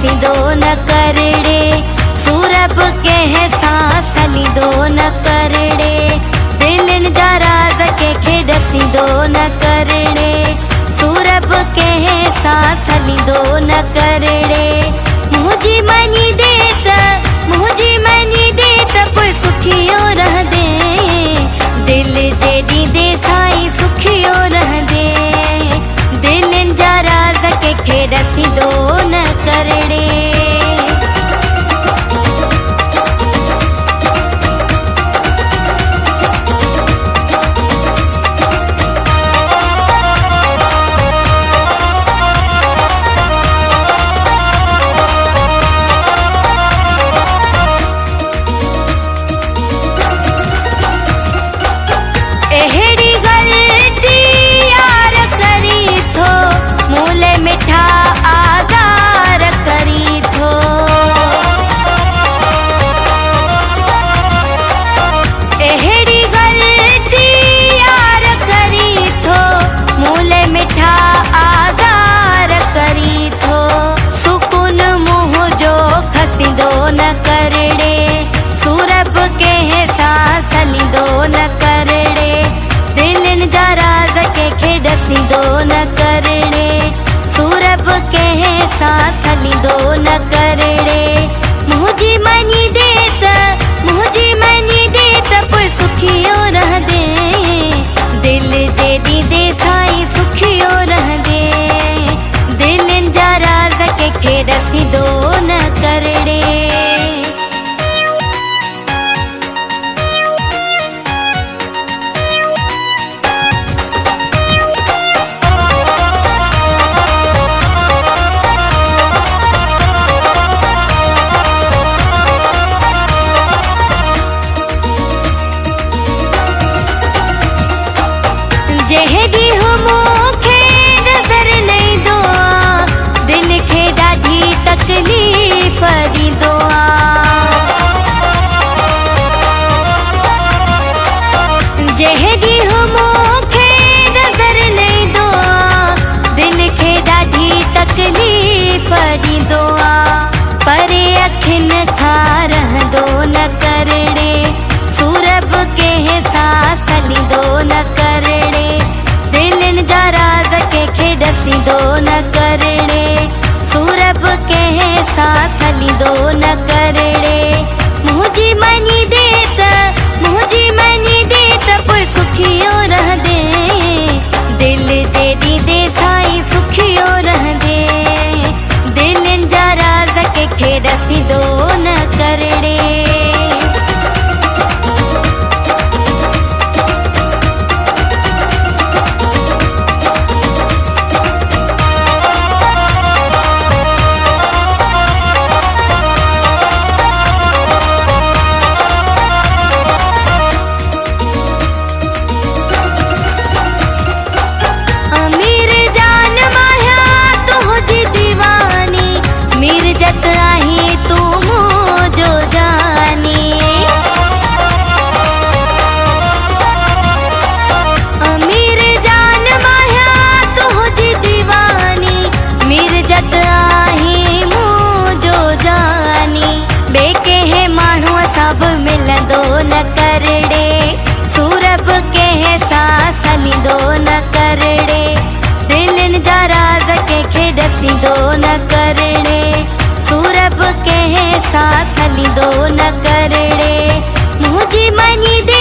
ॾसींदो न करड़े, सूरब कंहिं सां सलींदो न करड़े, दिलनि जा राज़ कंहिंखे ॾसींदो न करड़े, सूरब कंहिं सां सलींदो न करड़े। मुंहिंजी मञी दे त पोइ सुखियो रहंदे, दिल जे ॾींदे साईं सुखियो रहंदे, दिलनि जा राज़ कंहिंखे ॾसींदो न करड़े। अहिड़ी ग़लती यार करी थो, मूले मिठा आज़ार करी थो। अहिड़ी ग़लती यार करी थो, मूले मिठा आज़ार करी थो। सुकून मुंहुं जो खसींदो न करड़े, सूरब कंहिं सां सलींदो न करड़े, दिलनि जा राज़ कंहिंखे ॾसींदो न करड़े, सूरब कंहिं सां सलींदो न करड़े। मुंहिंजी मञी दे त पोइ सुखियो रहंदे, दिल जे ॾींदे साईं सुखियो रहंदे, दिलनि जा राज़ कंहिंखे ॾसींदो न करड़े। जहिड़ी मूंखे नज़र न ईंदो आ, दिल खे ॾाढी तकलीफ़ ॾींदो आ। जहिड़ी मूंखे नज़र न ईंदो आ, दिल खे ॾाढी तकलीफ़ ॾींदो आ। परे अखियुनि खां रहंदो न करड़े, सूरब कंहिं सां सलींदो न करड़े, दिलनि जा राज़ कंहिंखे ॾसींदो न करड़े, सूरब कंहिं सां सलींदो न करड़े। मुंहिंजी मञी दे त पोइ सुखियो रहंदे, दिल जे ॾींदे साईं सुखियो रहंदे, दिलनि जा राज़ कंहिंखे ॾसींदो न करड़े। अमीर जान माया तुंहिंजी दीवानी, मीरजत आहीं तूं मुंहिंजो जानी। अमीर जान माया तुंहिंजी दीवानी, मीरजत आहीं मुंहिंजो जानी। ॿिए कंहिं माण्हूअ सां बि मिलंदो न करड़े, सूरब कंहिं सां सलींदो न करड़े, दिलनि जा राज़ कंहिंखे ॾसींदो न करड़े, सूरब कंहिं सां सलींदो न करड़े। मुंहिंजी मञी दे